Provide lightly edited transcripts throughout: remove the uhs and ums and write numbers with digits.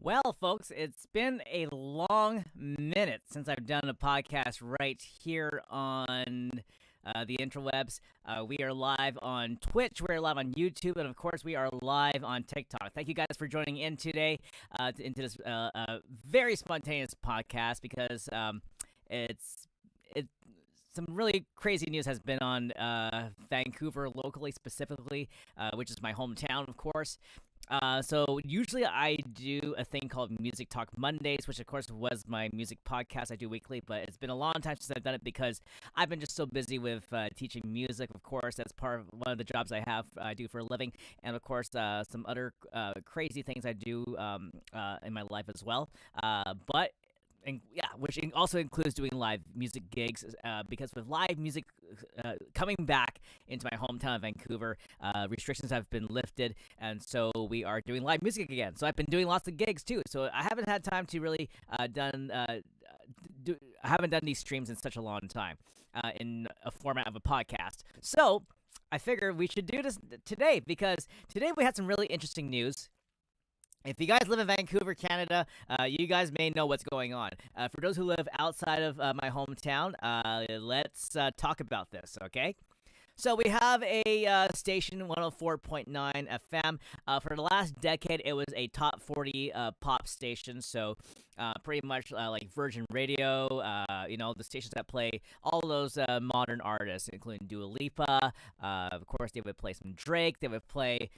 Well, folks, it's been a long minute since I've done a podcast right here on the interwebs. We are live on Twitch, we're live on YouTube, and of course, we are live on TikTok. Thank you guys for joining in today into this very spontaneous podcast because it's it. Some really crazy news has been on Vancouver locally, specifically, which is my hometown, of course. So usually I do a thing called Music Talk Mondays, which of course was my music podcast I do weekly, but it's been a long time since I've done it because I've been just so busy with teaching music. Of course, that's part of one of the jobs I do for a living, and of course some other crazy things I do in my life as well. But which also includes doing live music gigs because with live music coming back into my hometown of Vancouver, restrictions have been lifted, and so we are doing live music again. So I've been doing lots of gigs too. So I haven't had time to really I haven't done these streams in such a long time in a format of a podcast. So I figured we should do this today because today we had some really interesting news. If you guys live in Vancouver, Canada, you guys may know what's going on. For those who live outside of my hometown, let's talk about this, okay? So we have a station, 104.9 FM. For the last decade, it was a top 40 pop station, so pretty much like Virgin Radio, the stations that play all those modern artists, including Dua Lipa. Of course, they would play some Drake. They would play...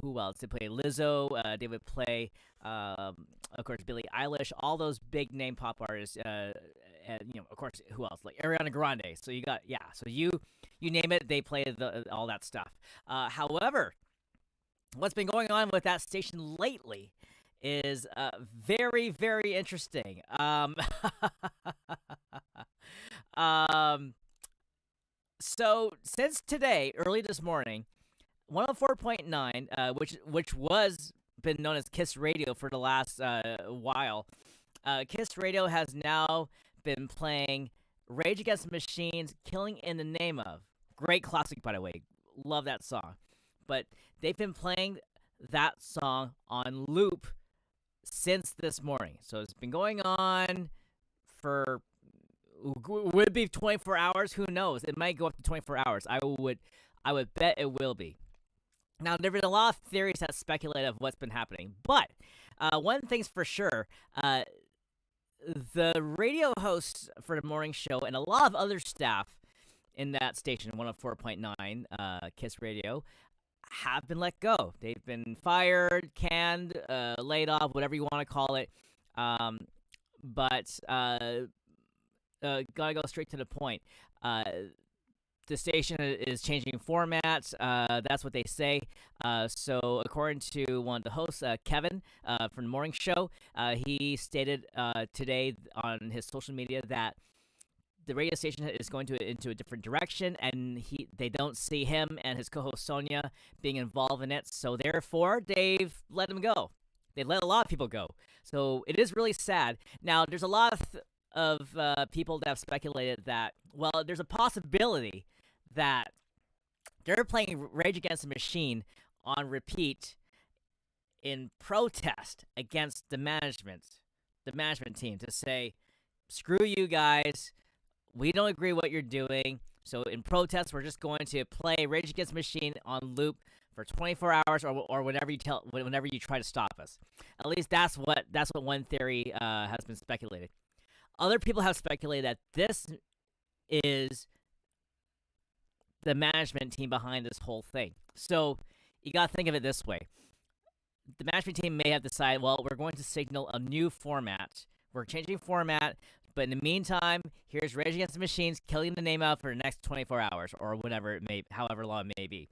who else? They play Lizzo. They would play, of course, Billie Eilish. All those big name pop artists. And of course, who else? Like Ariana Grande. So you got, So you name it, they play all that stuff. However, what's been going on with that station lately is very, very interesting. So since today, early this morning. 104.9, which was been known as Kiss Radio for the last while. Kiss Radio has now been playing Rage Against the Machine's "Killing in the Name of." Great classic, by the way. Love that song. But they've been playing that song on loop since this morning. So it's been going on for, would it be 24 hours? Who knows? It might go up to 24 hours. I would bet it will be. Now, there have been a lot of theories that speculate of what's been happening, but one thing's for sure, the radio hosts for the morning show and a lot of other staff in that station, 104.9 Kiss Radio, have been let go. They've been fired, canned, laid off, whatever you want to call it, but gotta go straight to the point. The station is changing formats. That's what they say. So according to one of the hosts, Kevin from the morning show, he stated today on his social media that the radio station is going into a different direction, and they don't see him and his co-host Sonia being involved in it. So therefore, they've let him go. They let a lot of people go. So it is really sad. Now, there's a lot of people that have speculated that, well, there's a possibility that they're playing Rage Against the Machine on repeat in protest against the management team, to say, screw you guys, we don't agree what you're doing, so in protest, we're just going to play Rage Against the Machine on loop for 24 hours or whenever you try to stop us. At least that's what one theory has been speculated. Other people have speculated that this is the management team behind this whole thing. So you got to think of it this way. The management team may have decided, well, we're going to signal a new format. We're changing format, but in the meantime, here's Rage Against the Machine's "Killing the Name Out" for the next 24 hours or however long it may be.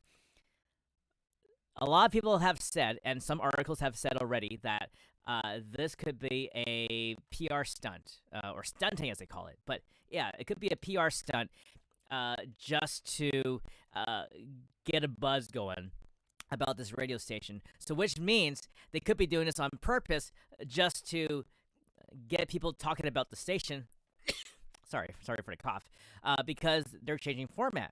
A lot of people have said, and some articles have said already, that this could be a PR stunt, or stunting as they call it. But yeah, it could be a PR stunt just to get a buzz going about this radio station. So which means they could be doing this on purpose just to get people talking about the station. sorry for the cough. Because they're changing format.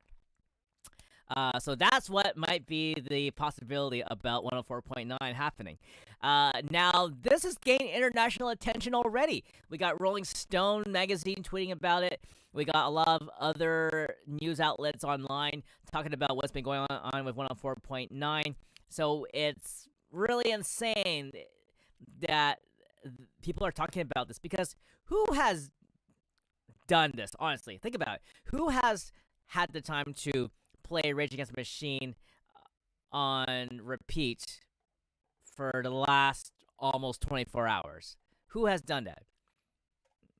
So that's what might be the possibility about 104.9 happening. Now, this has gained international attention already. We got Rolling Stone magazine tweeting about it. We got a lot of other news outlets online talking about what's been going on with 104.9. So it's really insane that people are talking about this because who has done this? Honestly, think about it. Who has had the time to play Rage Against the Machine on repeat for the last almost 24 hours? Who has done that?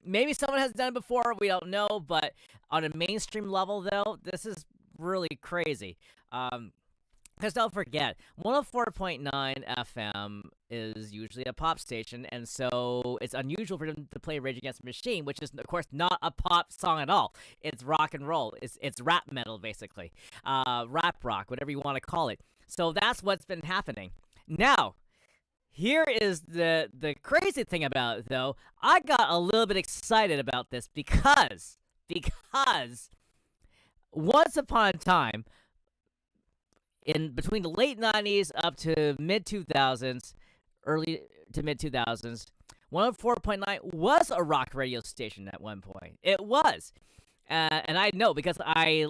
Maybe someone has done it before, we don't know, but on a mainstream level, though, this is really crazy. Because don't forget, 104.9 FM is usually a pop station, and so it's unusual for them to play Rage Against the Machine, which is, of course, not a pop song at all. It's rock and roll. It's rap metal, basically. Rap rock, whatever you want to call it. So that's what's been happening. Now, here is the crazy thing about it, though. I got a little bit excited about this because once upon a time, in between the late 90s up to mid 2000s, early to mid 2000s, 104.9 was a rock radio station at one point. It was. And I know because I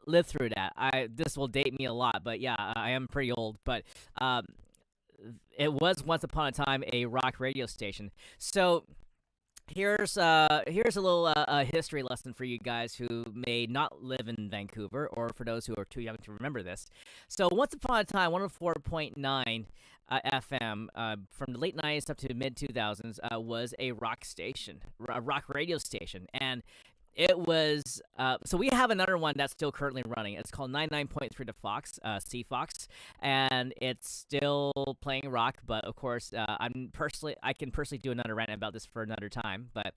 lived through that. This will date me a lot, but yeah, I am pretty old. But it was once upon a time a rock radio station. So here's a little history lesson for you guys who may not live in Vancouver, or for those who are too young to remember this. So once upon a time, 104.9 FM from the late 90s up to the mid 2000s was a rock station, a rock radio station, and it was so we have another one that's still currently running. It's called 99.3 to Fox, CFox, and it's still playing rock. But of course, I can personally do another rant about this for another time. But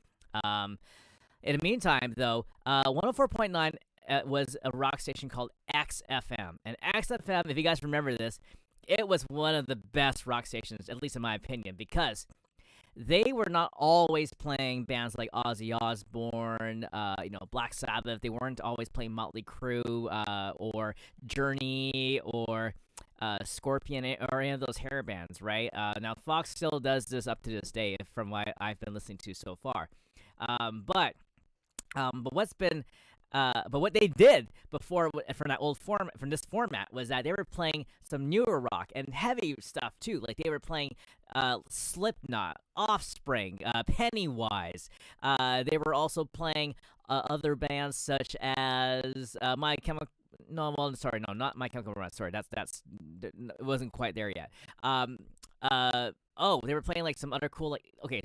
in the meantime, though, 104.9 was a rock station called XFM, and XFM, if you guys remember this, it was one of the best rock stations, at least in my opinion, because they were not always playing bands like Ozzy Osbourne, Black Sabbath. They weren't always playing Motley Crue, or Journey, or Scorpion, or any of those hair bands, right? Now, Fox still does this up to this day, from what I've been listening to so far. But what they did before from that old from this format was that they were playing some newer rock and heavy stuff too. Like they were playing Slipknot, Offspring, Pennywise. They were also playing other bands such as My Chemical. No, well, sorry, no, not My Chemical Romance. Sorry, that's it wasn't quite there yet. They were playing like some other cool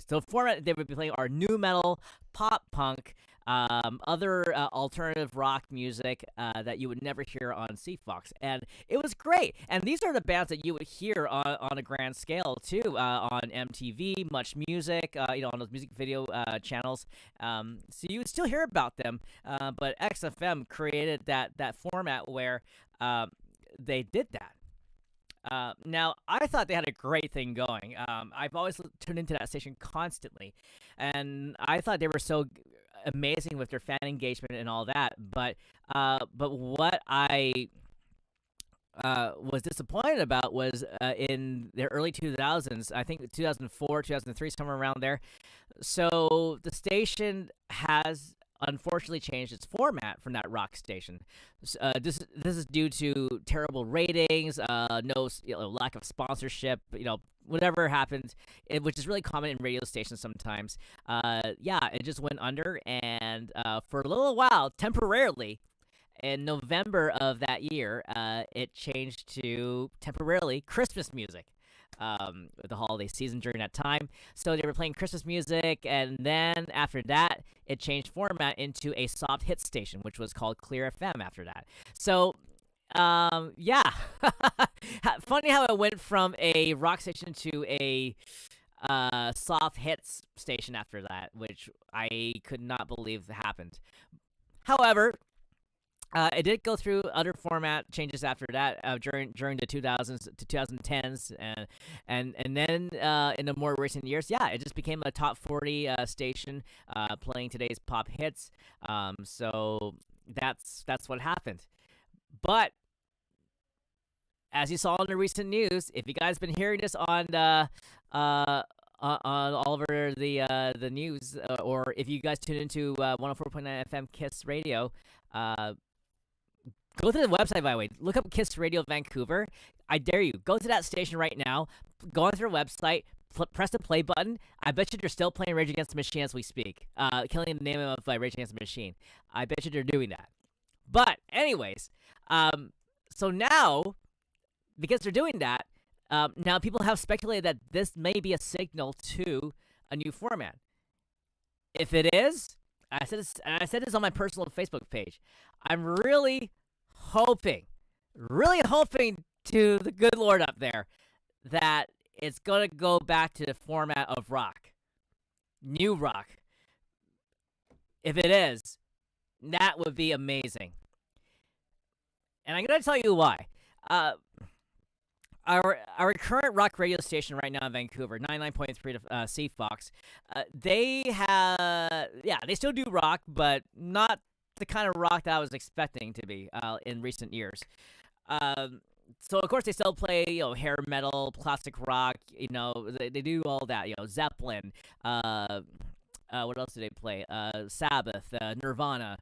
so the format they would be playing are new metal, pop punk, other alternative rock music that you would never hear on CFox, and it was great. And these are the bands that you would hear on a grand scale too, on MTV, Much Music, on those music video channels. So you would still hear about them, but XFM created that format where they did that. Now, I thought they had a great thing going. I've always tuned into that station constantly, and I thought they were so amazing with their fan engagement and all that. But what I was disappointed about was in the early 2000s, I think 2004, 2003, somewhere around there. So the station has unfortunately changed its format from that rock station. This is due to terrible ratings, lack of sponsorship, whatever happened, which is really common in radio stations sometimes. It just went under, and for a little while, temporarily, in November of that year, it changed to temporarily Christmas music. The holiday season during that time. So they were playing Christmas music, and then after that, it changed format into a soft hit station, which was called Clear FM after that. So, funny how it went from a rock station to a soft hits station after that, which I could not believe happened. However, it did go through other format changes after that during the 2000s to 2010s, and then in the more recent years, it just became a top 40 station playing today's pop hits. So that's what happened. But as you saw in the recent news, if you guys been hearing this uh on all over the news, or if you guys tune into 104.9 FM Kiss Radio, uh, go to the website, by the way. Look up Kiss Radio Vancouver. I dare you. Go to that station right now. Go onto their website. Press the play button. I bet you they're still playing Rage Against the Machine as we speak. Killing the name of Rage Against the Machine. I bet you they're doing that. But anyways, so now because they're doing that, now people have speculated that this may be a signal to a new format. If it is, I said this on my personal Facebook page. I'm really hoping to the good Lord up there that it's gonna go back to the format of rock, new rock. If it is, that would be amazing. And I'm gonna tell you why. Our current rock radio station right now in Vancouver, 99.3 to CFox, they still do rock, but not the kind of rock that I was expecting to be in recent years. So of course they still play, hair metal, classic rock. They do all that. Zeppelin. What else do they play? Sabbath, Nirvana,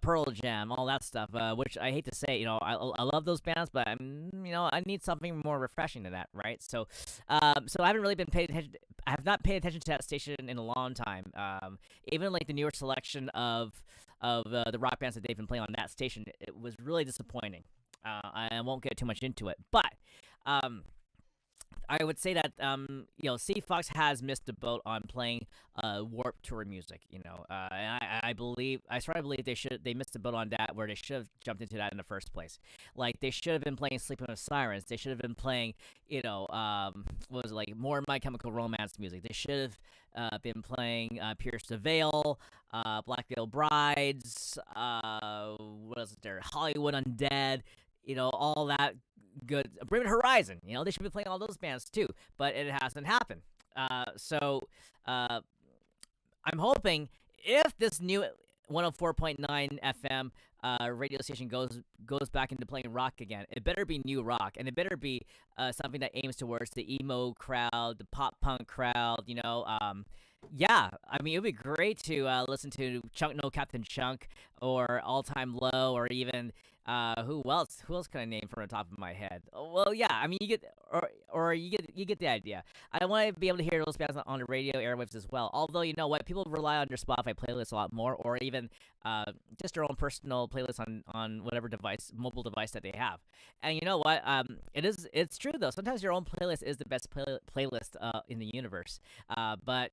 Pearl Jam, all that stuff. Which I hate to say, I love those bands, but I need something more refreshing than that, right? So I haven't really been paying attention. I have not paid attention to that station in a long time. Even like the newer selection of the rock bands that they've been playing on that station, it was really disappointing. I won't get too much into it, but I would say that CFox has missed the boat on playing Warped Tour music. And I strongly believe they missed the boat on that, where they should have jumped into that in the first place. Like they should have been playing Sleeping with Sirens. They should have been playing what was it, like more My Chemical Romance music. They should have been playing Pierce the Veil, Black Veil Brides. What else is there? Hollywood Undead. All that good. Bring It Horizon. They should be playing all those bands too, but it hasn't happened. So I'm hoping if this new 104.9 FM radio station goes back into playing rock again, it better be new rock, and it better be something that aims towards the emo crowd, the pop punk crowd. Yeah, I mean, it would be great to listen to Chunk No Captain Chunk, or All Time Low, or even who else? Who else can I name from the top of my head? Oh, well, yeah, I mean, you get the idea. I want to be able to hear those bands on the radio airwaves as well. Although, you know what, people rely on their Spotify playlists a lot more, or even just their own personal playlists on whatever mobile device that they have. And you know what? It's true though. Sometimes your own playlist is the best playlist in the universe. But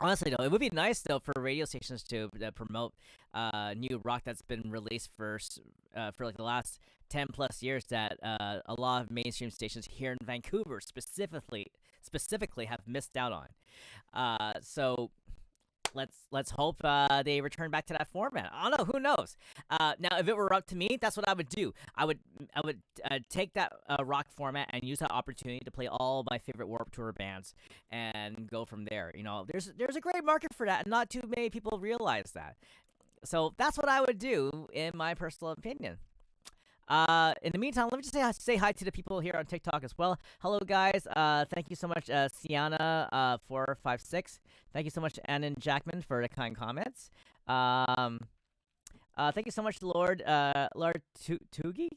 honestly, though, it would be nice though for radio stations to promote new rock that's been released for like the last 10+ years that a lot of mainstream stations here in Vancouver specifically have missed out on. So let's hope they return back to that format. I don't know, who knows. Now, if it were up to me, that's what I would do. I would take that rock format and use that opportunity to play all my favorite Warped Tour bands and go from there. There's a great market for that, and not too many people realize that. So that's what I would do, in my personal opinion. In the meantime, let me just say hi to the people here on TikTok as well. Hello, guys. Thank you so much, Sienna 456. Thank you so much, Annan Jackman, for the kind comments. Thank you so much, Lord Tugai.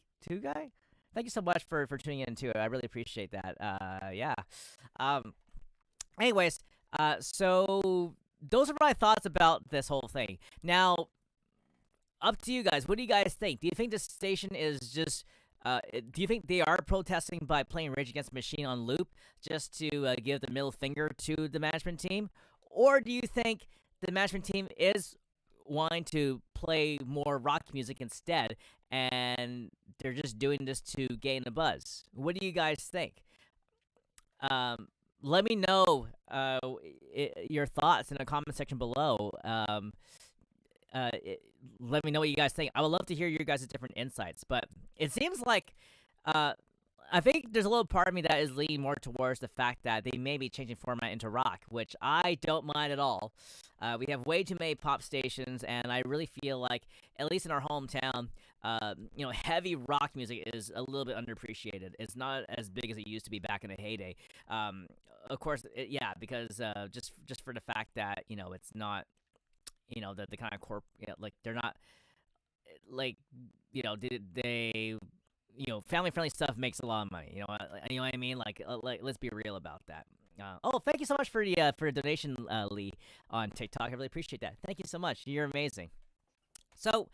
Thank you so much for tuning in too. I really appreciate that. Yeah. Anyways, so those are my thoughts about this whole thing. Now, up to you guys. What do you guys think? Do you think the station is just do you think they are protesting by playing Rage Against the Machine on loop just to give the middle finger to the management team? Or do you think the management team is wanting to play more rock music instead, and they're just doing this to gain a buzz? What do you guys think? Let me know your thoughts in the comment section below. Let me know what you guys think. I would love to hear your guys' different insights. But it seems like I think there's a little part of me that is leaning more towards the fact that they may be changing format into rock, which I don't mind at all. We have way too many pop stations, and I really feel like, at least in our hometown, heavy rock music is a little bit underappreciated. It's not as big as it used to be back in the heyday. Um, of course, because just for the fact that it's not the kind of like they're not like they family friendly stuff makes a lot of money. You know what I mean? Like let's be real about that. Thank you so much for the donation, Lee, on TikTok. I really appreciate that. Thank you so much. You're amazing. So,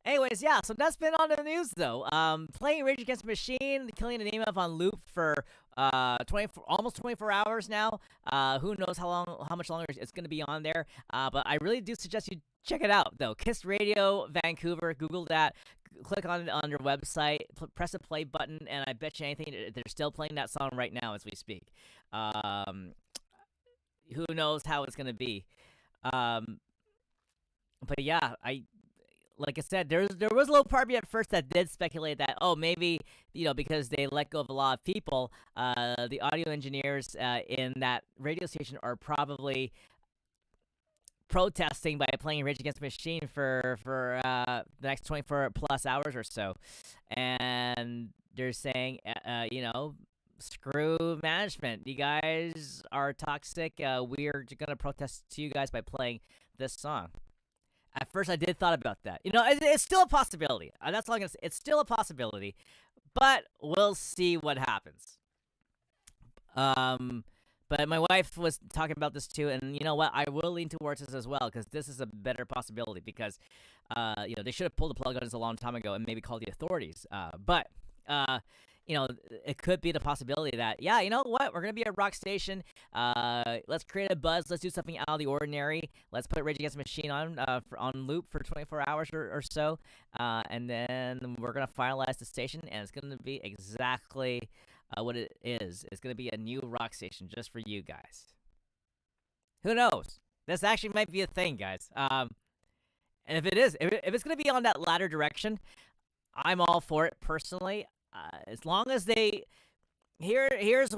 anyways, yeah. So that's been on the news though. Playing Rage Against the Machine, killing the name of on loop for almost 24 hours now. Who knows how much longer it's gonna be on there. But I really do suggest you check it out though. Kiss Radio Vancouver. Google that. Click on their website, press the play button, and I bet you anything they're still playing that song right now as we speak. Who knows how it's gonna be? But yeah, like I said, there was a little part of me at first that did speculate that maybe because they let go of a lot of people, the audio engineers in that radio station are probably protesting by playing Rage Against the Machine for the next 24 plus hours or so, and they're saying, screw management. You guys are toxic. We're gonna protest to you guys by playing this song. At first, I did thought about that. It's still a possibility. That's all I'm gonna say. It's still a possibility, but we'll see what happens. But my wife was talking about this too, and you know what? I will lean towards this as well, because this is a better possibility, because, they should have pulled the plug on this a long time ago and maybe called the authorities. But it could be the possibility that, yeah, you know what? We're going to be a rock station. Let's create a buzz. Let's do something out of the ordinary. Let's put Rage Against the Machine on loop for 24 hours or so. And then we're going to finalize the station, and it's going to be exactly what it is. It's going to be a new rock station just for you guys. Who knows? This actually might be a thing, guys. And if it is, if it's going to be on that latter direction, I'm all for it personally. As long as they... Here's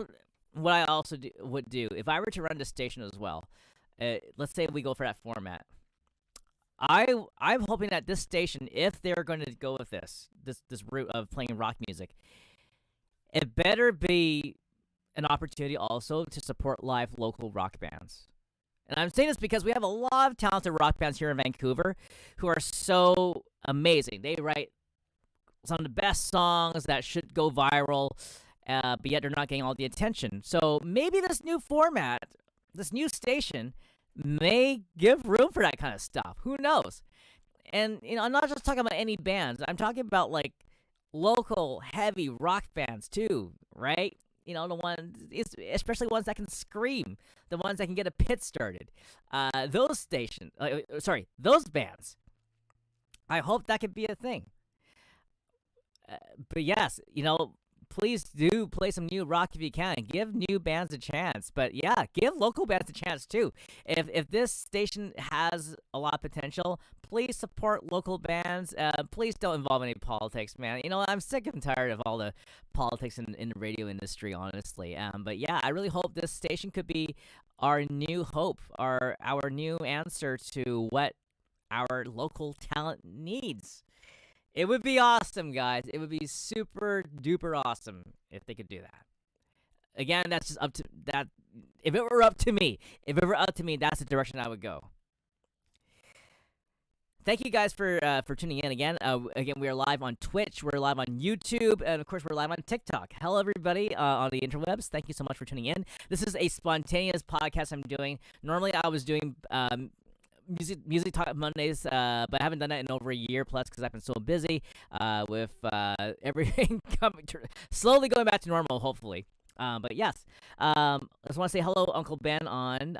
what I also would do. If I were to run the station as well, let's say we go for that format. I'm hoping that this station, if they're going to go with this route of playing rock music, it better be an opportunity also to support live local rock bands. And I'm saying this because we have a lot of talented rock bands here in Vancouver who are so amazing. They write some of the best songs that should go viral, but yet they're not getting all the attention. So maybe this new format, this new station, may give room for that kind of stuff. Who knows? And, I'm not just talking about any bands. I'm talking about, like, local heavy rock bands too, right? The ones, especially ones that can scream, the ones that can get a pit started. Those bands. I hope that could be a thing. But yes, please do play some new rock if you can. Give new bands a chance. But yeah, give local bands a chance too. If this station has a lot of potential, please support local bands. Please don't involve any politics, man. I'm sick and tired of all the politics in the radio industry, honestly. But yeah, I really hope this station could be our new hope, our new answer to what our local talent needs. It would be awesome, guys. It would be super duper awesome if they could do that. Again, that's just up to that. If it were up to me, that's the direction I would go. Thank you guys for tuning in again. Again, we are live on Twitch, we're live on YouTube, and of course, we're live on TikTok. Hello, everybody on the interwebs. Thank you so much for tuning in. This is a spontaneous podcast I'm doing. Normally, I was doing Music Talk Mondays, but I haven't done that in over a year plus because I've been so busy with everything slowly going back to normal, hopefully. But yes, I just want to say hello, Uncle Ben on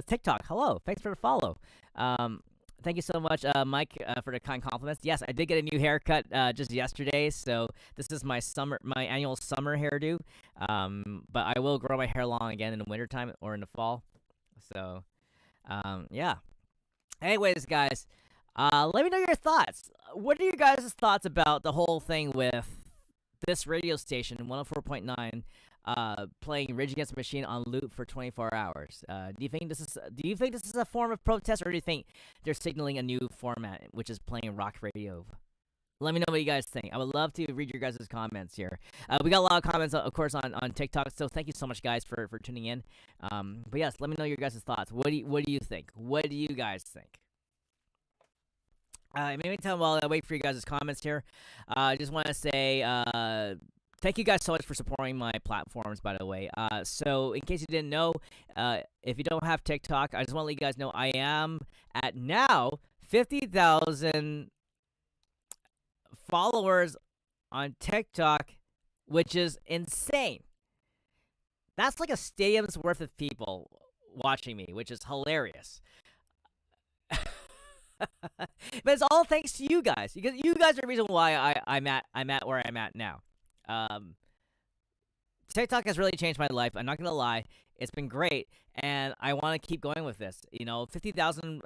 TikTok. Hello, thanks for the follow. Thank you so much, Mike, for the kind compliments. Yes, I did get a new haircut just yesterday, so this is my annual summer hairdo. But I will grow my hair long again in the wintertime or in the fall. So, yeah. Anyways, guys, let me know your thoughts. What are your guys' thoughts about the whole thing with this radio station, 104.9, playing Rage Against the Machine on loop for 24 hours. Do you think this is a form of protest, or do you think they're signaling a new format, which is playing rock radio? Let me know what you guys think. I would love to read your guys' comments here. We got a lot of comments, of course, on TikTok. So thank you so much, guys, for tuning in. But yes, let me know your guys' thoughts. What do you think? What do you guys think? Maybe tell while I wait for you guys' comments here. I just want to say thank you guys so much for supporting my platforms, by the way. So in case you didn't know, if you don't have TikTok, I just want to let you guys know I am at now 50,000 followers on TikTok, which is insane. That's like a stadium's worth of people watching me, which is hilarious. But it's all thanks to you guys. Because you guys are the reason why I'm at where I'm at now. Um, TikTok has really changed my life. I'm not gonna lie, it's been great, and I want to keep going with this. 50,000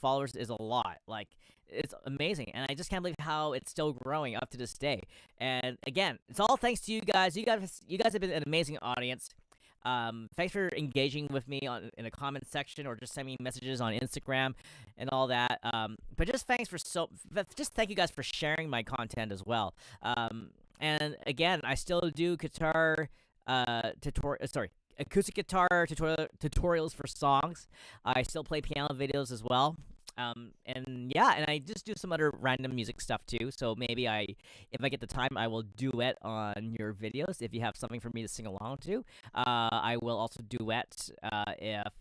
followers is a lot. Like, it's amazing, and I just can't believe how it's still growing up to this day. And again, it's all thanks to you guys. You guys have been an amazing audience. Thanks for engaging with me in the comment section, or just sending me messages on Instagram and all that. But just just thank you guys for sharing my content as well. And again, I still do acoustic guitar tutorials for songs. I still play piano videos as well. And I just do some other random music stuff too. So maybe if I get the time, I will duet on your videos if you have something for me to sing along to. I will also duet if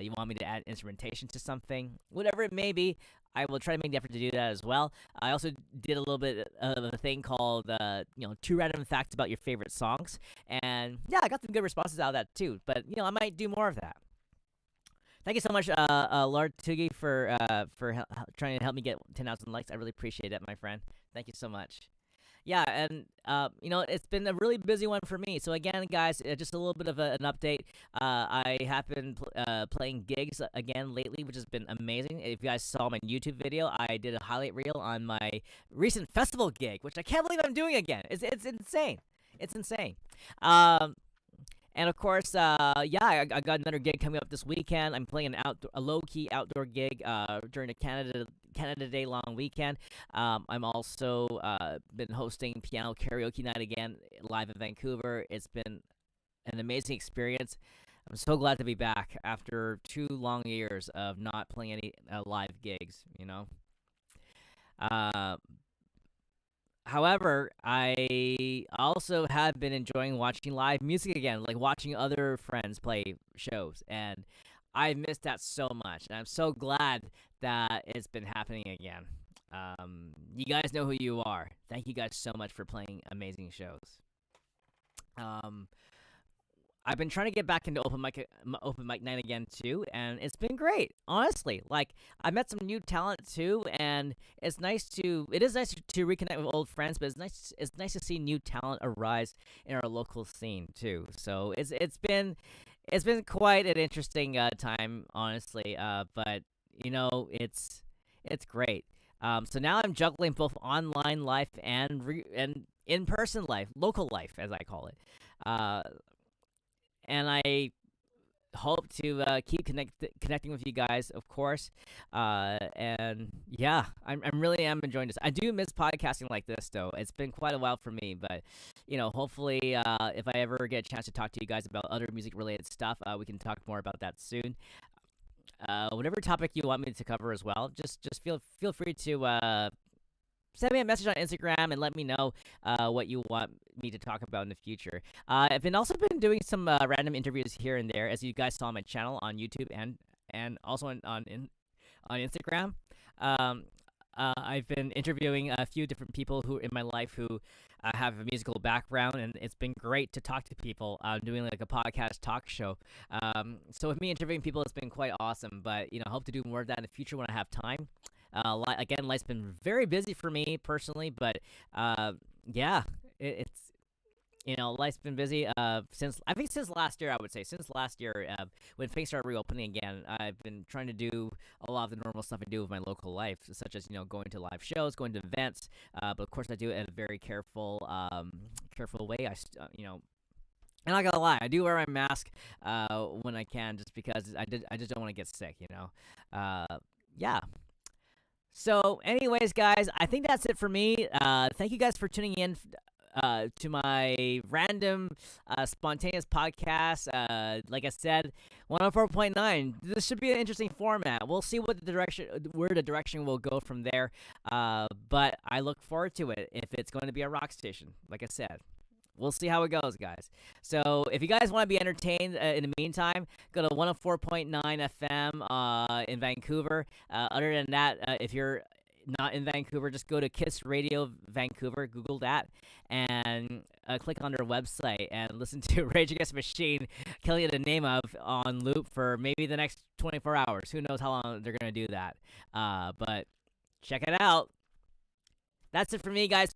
you want me to add instrumentation to something, whatever it may be. I will try to make the effort to do that as well. I also did a little bit of a thing called, 2 random facts about your favorite songs. And yeah, I got some good responses out of that too. But, I might do more of that. Thank you so much, Lord Tugi, for trying to help me get 10,000 likes. I really appreciate it, my friend. Thank you so much. Yeah, and it's been a really busy one for me. So again, guys, just a little bit of an update. I have been playing gigs again lately, which has been amazing. If you guys saw my YouTube video, I did a highlight reel on my recent festival gig, which I can't believe I'm doing again. It's insane. It's insane. And of course, I got another gig coming up this weekend. I'm playing a low-key outdoor gig during the Canada Day long weekend. I'm also been hosting piano karaoke night again live in Vancouver. It's been an amazing experience. I'm so glad to be back after 2 long years of not playing any live gigs. However, I also have been enjoying watching live music again, like watching other friends play shows, and I missed that so much, and I'm so glad that it's been happening again. You guys know who you are. Thank you guys so much for playing amazing shows. I've been trying to get back into open mic night again too, and it's been great. Honestly, like, I met some new talent too, and it is nice to reconnect with old friends, but it's nice to see new talent arise in our local scene too. So it's been quite an interesting time, honestly. But it's great. So now I'm juggling both online life and in-person life, local life, as I call it. And I hope to keep connecting with you guys, of course. And yeah, I'm really enjoying this. I do miss podcasting like this, though. It's been quite a while for me, but hopefully, if I ever get a chance to talk to you guys about other music-related stuff, we can talk more about that soon. Whatever topic you want me to cover as well, just feel free to send me a message on Instagram and let me know what you want me to talk about in the future. I've also been doing some random interviews here and there, as you guys saw on my channel on YouTube and also on Instagram. I've been interviewing a few different people who in my life who have a musical background, and it's been great to talk to people. Doing like a podcast talk show. So with me interviewing people, it's been quite awesome. But I hope to do more of that in the future when I have time. Again, life's been very busy for me personally, but yeah, life's been busy. Since I think since last year, I would say since last year, when things started reopening again, I've been trying to do a lot of the normal stuff I do with my local life, such as going to live shows, going to events. But of course, I do it in a very careful way. I'm not gonna lie, I do wear my mask when I can, just because I just don't want to get sick. Yeah. So, anyways, guys, I think that's it for me. Thank you guys for tuning in to my random, spontaneous podcast. Like I said, 104.9. This should be an interesting format. We'll see where the direction will go from there. But I look forward to it if it's going to be a rock station. Like I said. We'll see how it goes, guys. So if you guys want to be entertained in the meantime, go to 104.9 FM in Vancouver. Other than that, if you're not in Vancouver, just go to Kiss Radio Vancouver, Google that, and click on their website and listen to Rage Against the Machine, killing the name of on loop for maybe the next 24 hours. Who knows how long they're going to do that. But check it out. That's it for me, guys.